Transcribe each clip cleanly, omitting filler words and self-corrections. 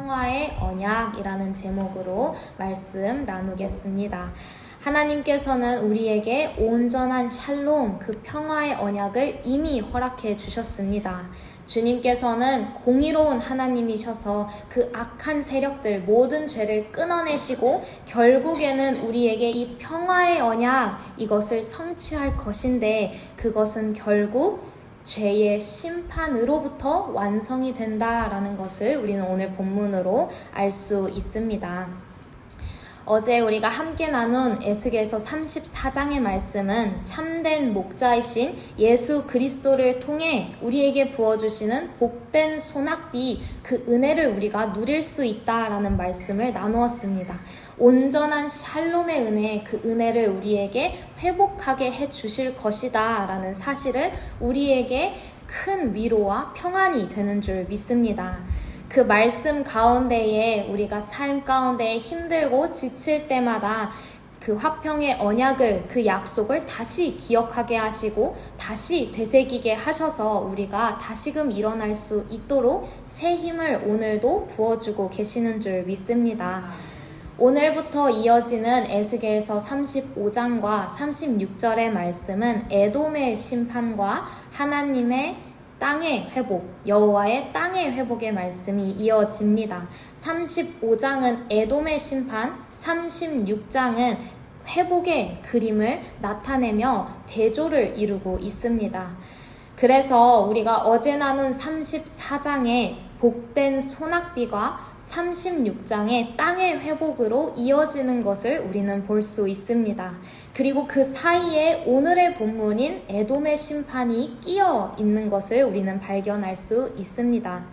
평화의 언약이라는 제목으로 말씀 나누겠습니다. 하나님께서는 우리에게 온전한 샬롬, 그 평화의 언약을 이미 허락해 주셨습니다. 주님께서는 공의로운 하나님이셔서 그 악한 세력들, 모든 죄를 끊어내시고 결국에는 우리에게 이 평화의 언약, 이것을 성취할 것인데 그것은 결국 죄의 심판으로부터 완성이 된다라는 것을 우리는 오늘 본문으로 알 수 있습니다. 어제 우리가 함께 나눈 에스겔서 34장의 말씀은 참된 목자이신 예수 그리스도를 통해 우리에게 부어주시는 복된 소낙비, 그 은혜를 우리가 누릴 수 있다라는 말씀을 나누었습니다. 온전한 샬롬의 은혜, 그 은혜를 우리에게 회복하게 해주실 것이다 라는 사실은 우리에게 큰 위로와 평안이 되는 줄 믿습니다. 그 말씀 가운데에 우리가 삶 가운데 힘들고 지칠 때마다 그 화평의 언약을, 그 약속을 다시 기억하게 하시고 다시 되새기게 하셔서 우리가 다시금 일어날 수 있도록 새 힘을 오늘도 부어주고 계시는 줄 믿습니다. 오늘부터 이어지는 에스겔서 35장과 36절의 말씀은 에돔의 심판과 하나님의 땅의 회복, 여호와의 땅의 회복의 말씀이 이어집니다. 35장은 에돔의 심판, 36장은 회복의 그림을 나타내며 대조를 이루고 있습니다. 그래서 우리가 어제 나눈 34장의 복된 소낙비가 36장의 땅의 회복으로 이어지는 것을 우리는 볼 수 있습니다. 그리고 그 사이에 오늘의 본문인 에돔의 심판이 끼어 있는 것을 우리는 발견할 수 있습니다.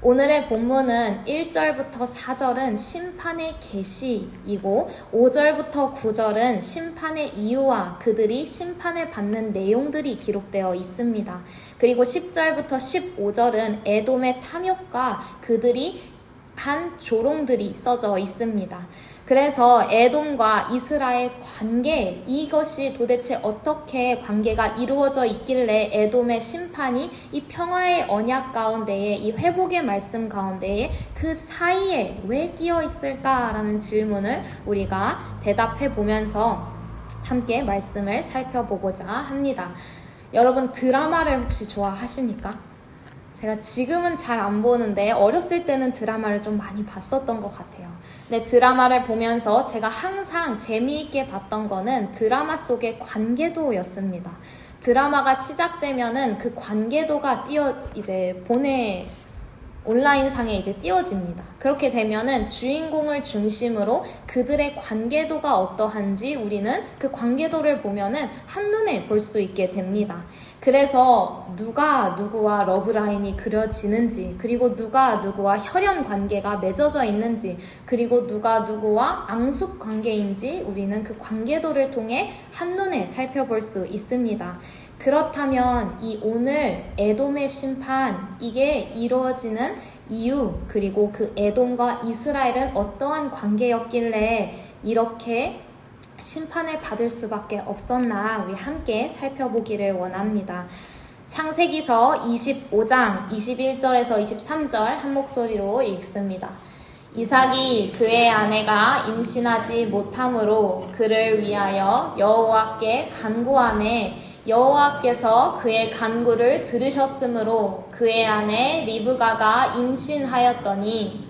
오늘의 본문은 1절부터 4절은 심판의 계시이고 5절부터 9절은 심판의 이유와 그들이 심판을 받는 내용들이 기록되어 있습니다. 그리고 10절부터 15절은 에돔의 탐욕과 그들이 한 조롱들이 써져 있습니다. 그래서 에돔과 이스라엘 관계, 이것이 도대체 어떻게 관계가 이루어져 있길래 에돔의 심판이 이 평화의 언약 가운데에, 이 회복의 말씀 가운데에 그 사이에 왜 끼어 있을까라는 질문을 우리가 대답해 보면서 함께 말씀을 살펴보고자 합니다. 여러분, 드라마를 혹시 좋아하십니까? 제가 지금은 잘 안 보는데 어렸을 때는 드라마를 좀 많이 봤었던 것 같아요. 근데 드라마를 보면서 제가 항상 재미있게 봤던 거는 드라마 속의 관계도였습니다. 드라마가 시작되면은 그 관계도가 온라인상에 이제 띄워집니다. 그렇게 되면은 주인공을 중심으로 그들의 관계도가 어떠한지 우리는 그 관계도를 보면은 한눈에 볼 수 있게 됩니다. 그래서 누가 누구와 러브라인이 그려지는지, 그리고 누가 누구와 혈연 관계가 맺어져 있는지, 그리고 누가 누구와 앙숙 관계인지 우리는 그 관계도를 통해 한눈에 살펴볼 수 있습니다. 그렇다면 이 오늘 에돔의 심판, 이게 이루어지는 이유, 그리고 그 에돔과 이스라엘은 어떠한 관계였길래 이렇게 심판을 받을 수밖에 없었나 우리 함께 살펴보기를 원합니다. 창세기서 25장 21절에서 23절 한 목소리로 읽습니다. 이삭이 그의 아내가 임신하지 못함으로 그를 위하여 여호와께 간구하매 여호와께서 그의 간구를 들으셨으므로 그의 아내 리브가가 임신하였더니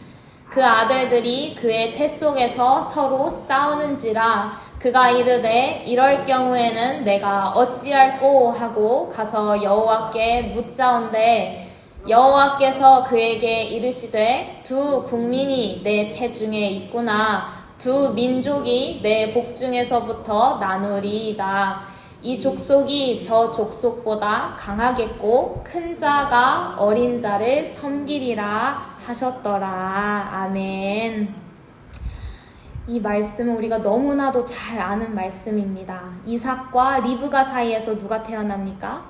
그 아들들이 그의 태 속에서 서로 싸우는지라 그가 이르되 이럴 경우에는 내가 어찌할꼬 하고 가서 여호와께 묻자온대 여호와께서 그에게 이르시되 두 국민이 내 태중에 있구나 두 민족이 내 복중에서부터 나누리이다. 이 족속이 저 족속보다 강하겠고 큰 자가 어린 자를 섬기리라 하셨더라. 아멘. 이 말씀은 우리가 너무나도 잘 아는 말씀입니다. 이삭과 리브가 사이에서 누가 태어납니까?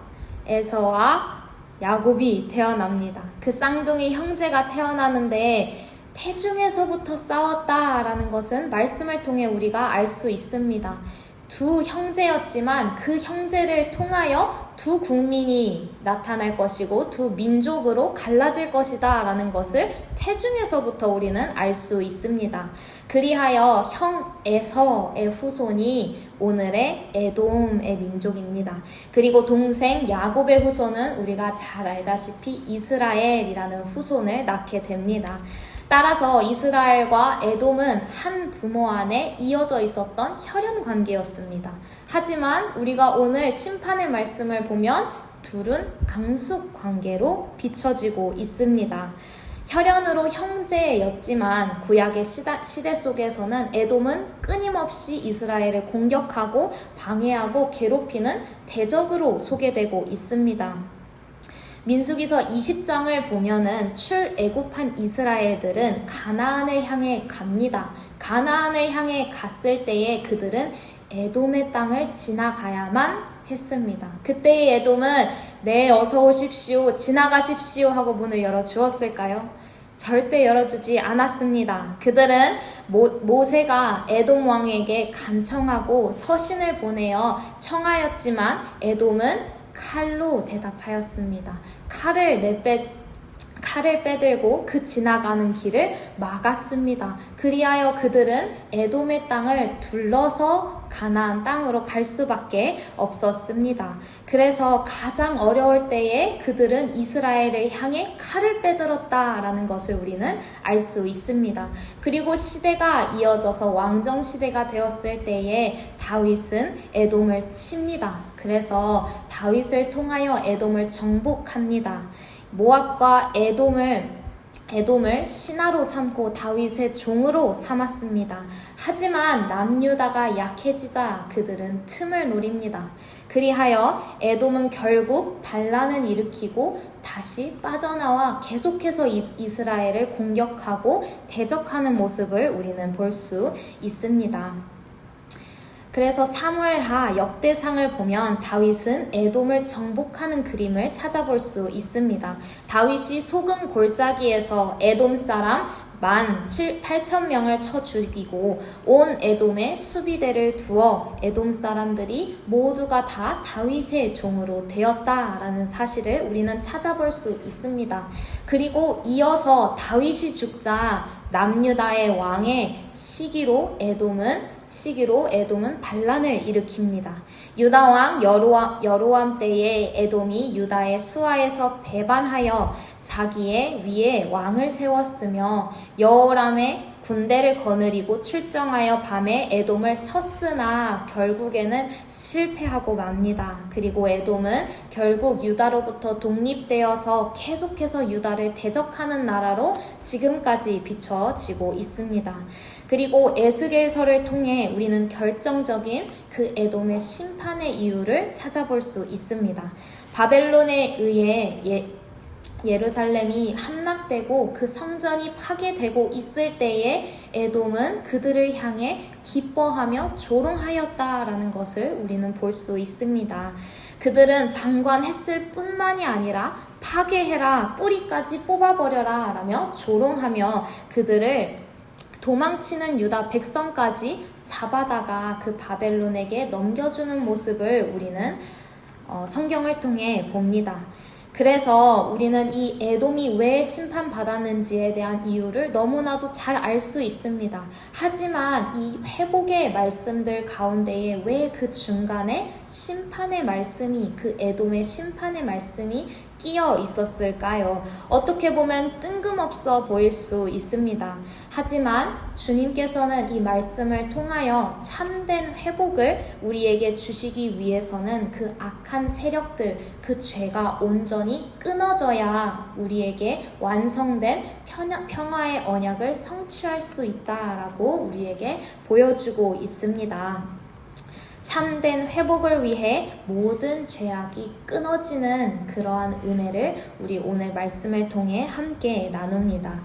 에서와 야곱이 태어납니다. 그 쌍둥이 형제가 태어나는데 태중에서부터 싸웠다라는 것은 말씀을 통해 우리가 알 수 있습니다. 두 형제였지만 그 형제를 통하여 두 국민이 나타날 것이고 두 민족으로 갈라질 것이다 라는 것을 태중에서부터 우리는 알 수 있습니다. 그리하여 형 에서의 후손이 오늘의 에돔의 민족입니다. 그리고 동생 야곱의 후손은 우리가 잘 알다시피 이스라엘이라는 후손을 낳게 됩니다. 따라서 이스라엘과 에돔은 한 부모 안에 이어져 있었던 혈연 관계였습니다. 하지만 우리가 오늘 심판의 말씀을 보면 둘은 앙숙 관계로 비춰지고 있습니다. 혈연으로 형제였지만 구약의 시대 속에서는 에돔은 끊임없이 이스라엘을 공격하고 방해하고 괴롭히는 대적으로 소개되고 있습니다. 민수기서 20장을 보면은 출애굽한 이스라엘들은 가나안을 향해 갑니다. 가나안을 향해 갔을 때에 그들은 에돔의 땅을 지나가야만 했습니다. 그때의 에돔은 네 어서 오십시오 지나가십시오 하고 문을 열어주었을까요? 절대 열어주지 않았습니다. 그들은 모세가 에돔 왕에게 간청하고 서신을 보내어 청하였지만 에돔은 칼로 대답하였습니다. 칼을 빼들고 그 지나가는 길을 막았습니다. 그리하여 그들은 에돔의 땅을 둘러서 가나안 땅으로 갈 수밖에 없었습니다. 그래서 가장 어려울 때에 그들은 이스라엘을 향해 칼을 빼들었다라는 것을 우리는 알 수 있습니다. 그리고 시대가 이어져서 왕정 시대가 되었을 때에 다윗은 에돔을 칩니다. 그래서 다윗을 통하여 에돔을 정복합니다. 모압과 에돔을 신하로 삼고 다윗의 종으로 삼았습니다. 하지만 남유다가 약해지자 그들은 틈을 노립니다. 그리하여 에돔은 결국 반란을 일으키고 다시 빠져나와 계속해서 이스라엘을 공격하고 대적하는 모습을 우리는 볼 수 있습니다. 그래서 사무엘하 역대상을 보면 다윗은 에돔을 정복하는 그림을 찾아볼 수 있습니다. 다윗이 소금 골짜기에서 에돔 사람 18,000명을 쳐 죽이고 온 에돔에 수비대를 두어 에돔 사람들이 모두가 다 다윗의 종으로 되었다라는 사실을 우리는 찾아볼 수 있습니다. 그리고 이어서 다윗이 죽자 남유다의 왕의 시기로 에돔은 반란을 일으킵니다. 유다왕 여로암 때에 에돔이 유다의 수하에서 배반하여 자기의 위에 왕을 세웠으며 여호람의 군대를 거느리고 출정하여 밤에 에돔을 쳤으나 결국에는 실패하고 맙니다. 그리고 에돔은 결국 유다로부터 독립되어서 계속해서 유다를 대적하는 나라로 지금까지 비춰지고 있습니다. 그리고 에스겔서를 통해 우리는 결정적인 그 에돔의 심판의 이유를 찾아볼 수 있습니다. 바벨론에 의해 예루살렘이 함락되고 그 성전이 파괴되고 있을 때에 에돔은 그들을 향해 기뻐하며 조롱하였다라는 것을 우리는 볼 수 있습니다. 그들은 방관했을 뿐만이 아니라 파괴해라, 뿌리까지 뽑아버려라 라며 조롱하며 그들을 도망치는 유다 백성까지 잡아다가 그 바벨론에게 넘겨주는 모습을 우리는 성경을 통해 봅니다. 그래서 우리는 이 에돔이 왜 심판받았는지에 대한 이유를 너무나도 잘 알 수 있습니다. 하지만 이 회복의 말씀들 가운데에 왜 그 중간에 심판의 말씀이, 그 에돔의 심판의 말씀이 끼어 있었을까요? 어떻게 보면 뜬금없어 보일 수 있습니다. 하지만 주님께서는 이 말씀을 통하여 참된 회복을 우리에게 주시기 위해서는 그 악한 세력들, 그 죄가 온전히 끊어져야 우리에게 완성된 평화의 언약을 성취할 수 있다라고 우리에게 보여주고 있습니다. 참된 회복을 위해 모든 죄악이 끊어지는 그러한 은혜를 우리 오늘 말씀을 통해 함께 나눕니다.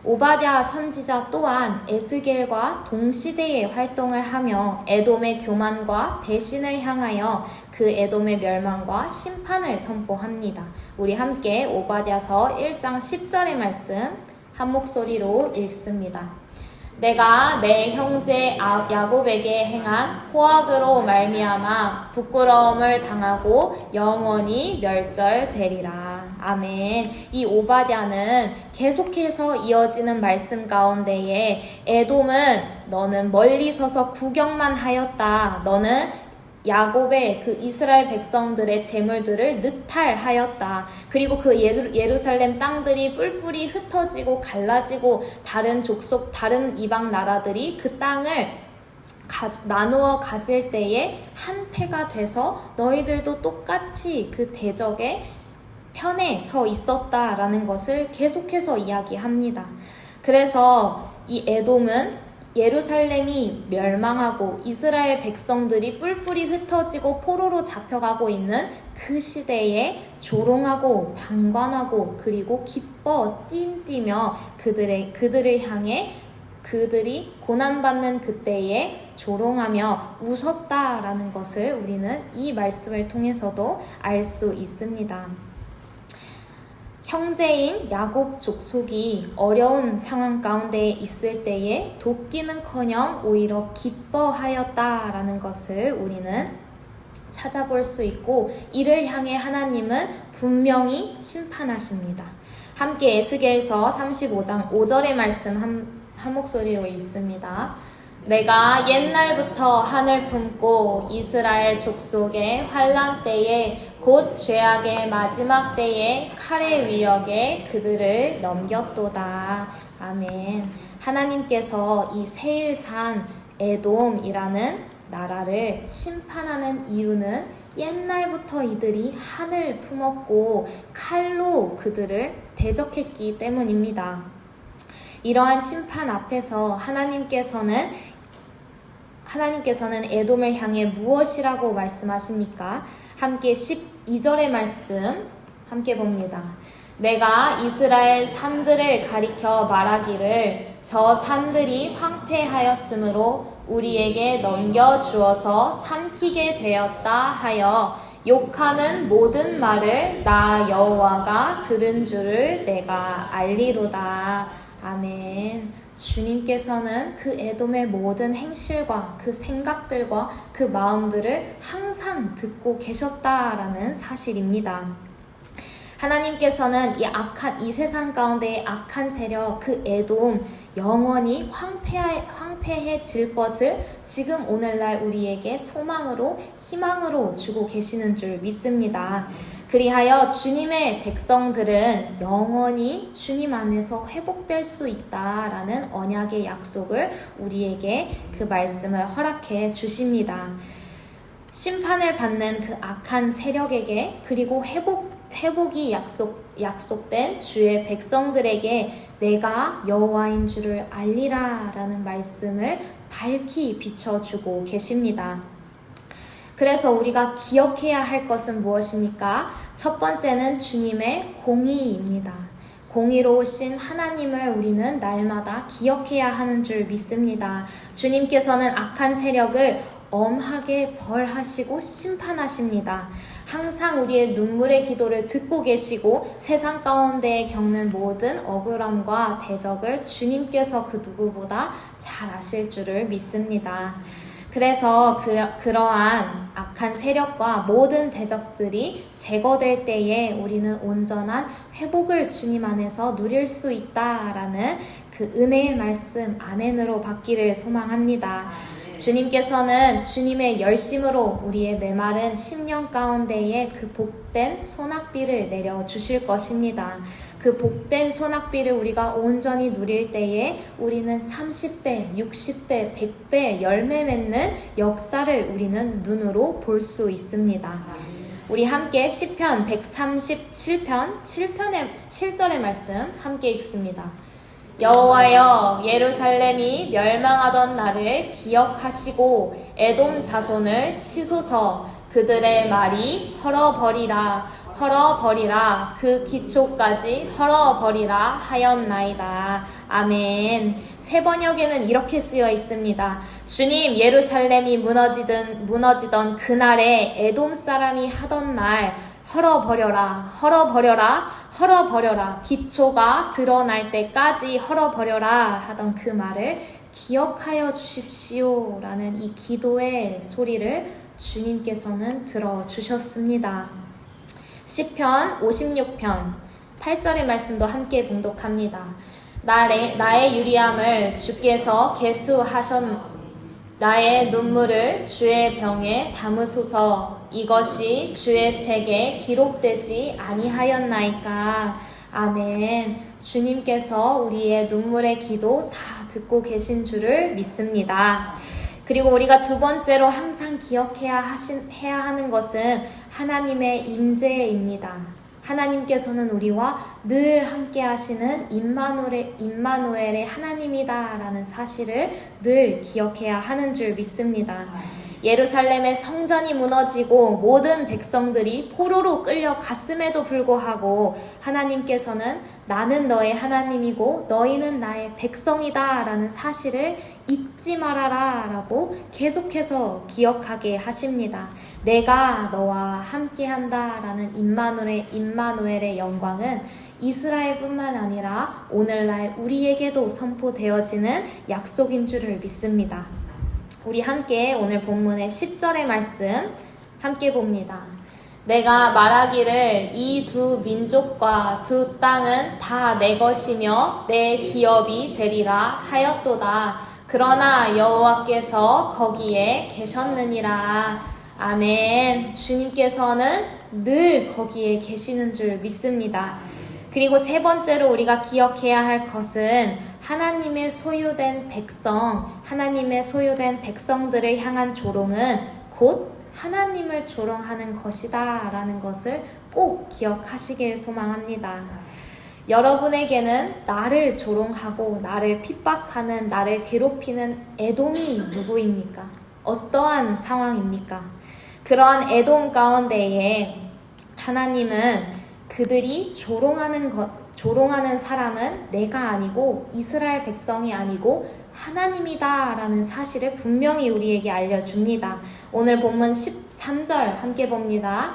오바댜 선지자 또한 에스겔과 동시대에 활동을 하며 에돔의 교만과 배신을 향하여 그 에돔의 멸망과 심판을 선포합니다. 우리 함께 오바댜서 1장 10절의 말씀 한 목소리로 읽습니다. 내가 내 형제 야곱에게 행한 포악으로 말미암아 부끄러움을 당하고 영원히 멸절되리라. 아멘. 이 오바댜는 계속해서 이어지는 말씀 가운데에 에돔은 너는 멀리 서서 구경만 하였다. 너는 야곱의 그 이스라엘 백성들의 재물들을 늑탈하였다. 그리고 그 예루살렘 땅들이 뿔뿔이 흩어지고 갈라지고 다른 족속, 다른 이방 나라들이 그 땅을 나누어 가질 때에 한패가 돼서 너희들도 똑같이 그 대적의 편에 서 있었다라는 것을 계속해서 이야기합니다. 그래서 이 에돔은 예루살렘이 멸망하고 이스라엘 백성들이 뿔뿔이 흩어지고 포로로 잡혀가고 있는 그 시대에 조롱하고 방관하고 그리고 기뻐 뜀뛰며 그들을 향해 그들이 고난받는 그때에 조롱하며 웃었다라는 것을 우리는 이 말씀을 통해서도 알 수 있습니다. 형제인 야곱 족속이 어려운 상황 가운데 있을 때에 돕기는커녕 오히려 기뻐하였다라는 것을 우리는 찾아볼 수 있고, 이를 향해 하나님은 분명히 심판하십니다. 함께 에스겔서 35장 5절의 말씀 한 목소리로 읽습니다. 내가 옛날부터 하늘 품고 이스라엘 족속의 환난 때에 곧 죄악의 마지막 때에 칼의 위력에 그들을 넘겼도다. 아멘. 하나님께서 이 세일산 에돔이라는 나라를 심판하는 이유는 옛날부터 이들이 한을 품었고 칼로 그들을 대적했기 때문입니다. 이러한 심판 앞에서 하나님께서는 에돔을 향해 무엇이라고 말씀하십니까? 함께 12절의 말씀 함께 봅니다. 내가 이스라엘 산들을 가리켜 말하기를 저 산들이 황폐하였으므로 우리에게 넘겨주어서 삼키게 되었다 하여 욕하는 모든 말을 나 여호와가 들은 줄을 내가 알리로다. 아멘. 주님께서는 그 에돔의 모든 행실과 그 생각들과 그 마음들을 항상 듣고 계셨다라는 사실입니다. 하나님께서는 이 세상 가운데의 악한 세력, 그 에돔 영원히 황폐해질 것을 지금 오늘날 우리에게 소망으로, 희망으로 주고 계시는 줄 믿습니다. 그리하여 주님의 백성들은 영원히 주님 안에서 회복될 수 있다라는 언약의 약속을 우리에게 그 말씀을 허락해 주십니다. 심판을 받는 그 악한 세력에게, 그리고 회복이 약속된 주의 백성들에게 내가 여호와인 줄을 알리라 라는 말씀을 밝히 비춰주고 계십니다. 그래서 우리가 기억해야 할 것은 무엇입니까? 첫 번째는 주님의 공의입니다. 공의로우신 하나님을 우리는 날마다 기억해야 하는 줄 믿습니다. 주님께서는 악한 세력을 엄하게 벌하시고 심판하십니다. 항상 우리의 눈물의 기도를 듣고 계시고 세상 가운데 겪는 모든 억울함과 대적을 주님께서 그 누구보다 잘 아실 줄을 믿습니다. 그래서 그러한 악한 세력과 모든 대적들이 제거될 때에 우리는 온전한 회복을 주님 안에서 누릴 수 있다라는 그 은혜의 말씀 아멘으로 받기를 소망합니다. 주님께서는 주님의 열심으로 우리의 메마른 심령 가운데에 그 복된 소낙비를 내려주실 것입니다. 그 복된 소낙비를 우리가 온전히 누릴 때에 우리는 30배, 60배, 100배 열매 맺는 역사를 우리는 눈으로 볼 수 있습니다. 우리 함께 시편 137편 7절의 말씀 함께 읽습니다. 여호와여, 예루살렘이 멸망하던 날을 기억하시고 에돔 자손을 치소서. 그들의 말이 헐어버리라 그 기초까지 헐어버리라 하였나이다. 아멘. 세 번역에는 이렇게 쓰여 있습니다. 주님, 예루살렘이 무너지던 그날에 에돔 사람이 하던 말 헐어버려라 헐어버려라. 기초가 드러날 때까지 헐어버려라 하던 그 말을 기억하여 주십시오 라는 이 기도의 소리를 주님께서는 들어주셨습니다. 시편 56편 8절의 말씀도 함께 봉독합니다. 나의 유리함을 주께서 나의 눈물을 주의 병에 담으소서. 이것이 주의 책에 기록되지 아니하였나이까. 아멘. 주님께서 우리의 눈물의 기도 다 듣고 계신 줄을 믿습니다. 그리고 우리가 두 번째로 항상 기억해야 하는 것은 하나님의 임재입니다. 하나님께서는 우리와 늘 함께 하시는 임마누엘의 하나님이다라는 사실을 늘 기억해야 하는 줄 믿습니다. 예루살렘의 성전이 무너지고 모든 백성들이 포로로 끌려갔음에도 불구하고 하나님께서는 나는 너의 하나님이고 너희는 나의 백성이다 라는 사실을 잊지 말아라 라고 계속해서 기억하게 하십니다. 내가 너와 함께한다 라는 임마누엘의 영광은 이스라엘뿐만 아니라 오늘날 우리에게도 선포되어지는 약속인 줄을 믿습니다. 우리 함께 오늘 본문의 10절의 말씀 함께 봅니다. 내가 말하기를 이 두 민족과 두 땅은 다 내 것이며 내 기업이 되리라 하였도다. 그러나 여호와께서 거기에 계셨느니라. 아멘. 주님께서는 늘 거기에 계시는 줄 믿습니다. 그리고 세 번째로 우리가 기억해야 할 것은 하나님의 소유된 백성들을 향한 조롱은 곧 하나님을 조롱하는 것이다 라는 것을 꼭 기억하시길 소망합니다. 여러분에게는 나를 조롱하고 나를 핍박하는, 나를 괴롭히는 에돔이 누구입니까? 어떠한 상황입니까? 그러한 에돔 가운데에 하나님은 그들이 조롱하는 사람은 내가 아니고 이스라엘 백성이 아니고 하나님이다 라는 사실을 분명히 우리에게 알려줍니다. 오늘 본문 13절 함께 봅니다.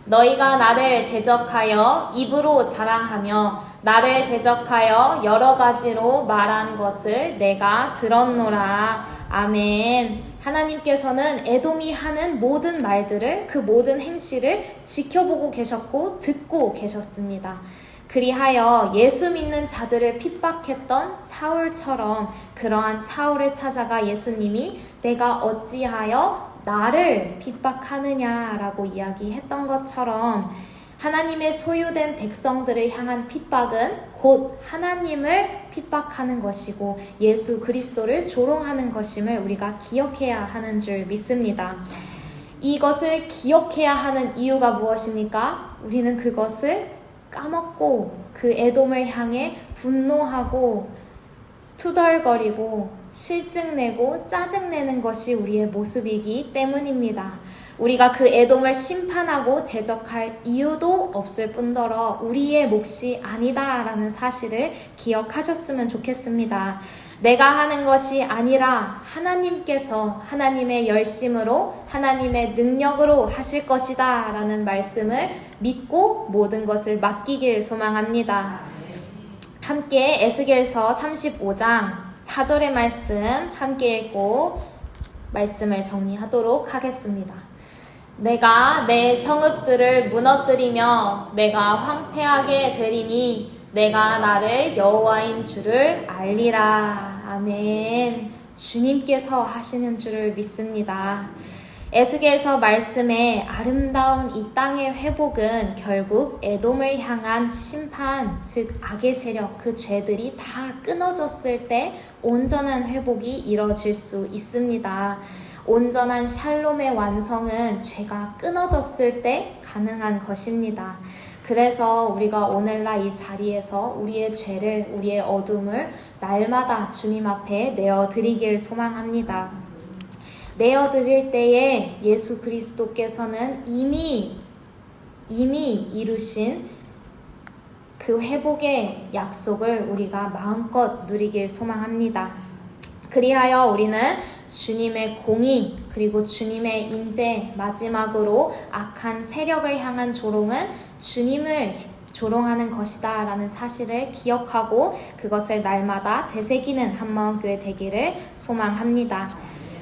너희가 나를 대적하여 입으로 자랑하며 나를 대적하여 여러 가지로 말한 것을 내가 들었노라. 아멘. 하나님께서는 에돔이 하는 모든 말들을, 그 모든 행실을 지켜보고 계셨고 듣고 계셨습니다. 그리하여 예수 믿는 자들을 핍박했던 사울처럼 그러한 사울을 찾아가 예수님이 내가 어찌하여 나를 핍박하느냐라고 이야기했던 것처럼 하나님의 소유된 백성들을 향한 핍박은 곧 하나님을 핍박하는 것이고 예수 그리스도를 조롱하는 것임을 우리가 기억해야 하는 줄 믿습니다. 이것을 기억해야 하는 이유가 무엇입니까? 우리는 그것을 까먹고 그 에돔을 향해 분노하고 투덜거리고 실증내고 짜증내는 것이 우리의 모습이기 때문입니다. 우리가 그 에돔을 심판하고 대적할 이유도 없을 뿐더러 우리의 몫이 아니다라는 사실을 기억하셨으면 좋겠습니다. 내가 하는 것이 아니라 하나님께서 하나님의 열심으로 하나님의 능력으로 하실 것이다 라는 말씀을 믿고 모든 것을 맡기길 소망합니다. 함께 에스겔서 35장 4절의 말씀 함께 읽고 말씀을 정리하도록 하겠습니다. 내가 내 성읍들을 무너뜨리며 내가 황폐하게 되리니 내가 나를 여호와인 줄을 알리라. 아멘. 주님께서 하시는 줄을 믿습니다. 에스겔서 말씀에 아름다운 이 땅의 회복은 결국 에돔을 향한 심판, 즉 악의 세력, 그 죄들이 다 끊어졌을 때 온전한 회복이 이뤄질 수 있습니다. 온전한 샬롬의 완성은 죄가 끊어졌을 때 가능한 것입니다. 그래서 우리가 오늘날 이 자리에서 우리의 죄를, 우리의 어둠을 날마다 주님 앞에 내어드리길 소망합니다. 내어드릴 때에 예수 그리스도께서는 이미 이루신 그 회복의 약속을 우리가 마음껏 누리길 소망합니다. 그리하여 우리는 주님의 공의 그리고 주님의 임재, 마지막으로 악한 세력을 향한 조롱은 주님을 조롱하는 것이다 라는 사실을 기억하고 그것을 날마다 되새기는 한마음교회 되기를 소망합니다.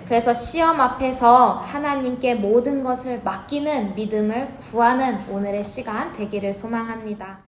그래서 시험 앞에서 하나님께 모든 것을 맡기는 믿음을 구하는 오늘의 시간 되기를 소망합니다.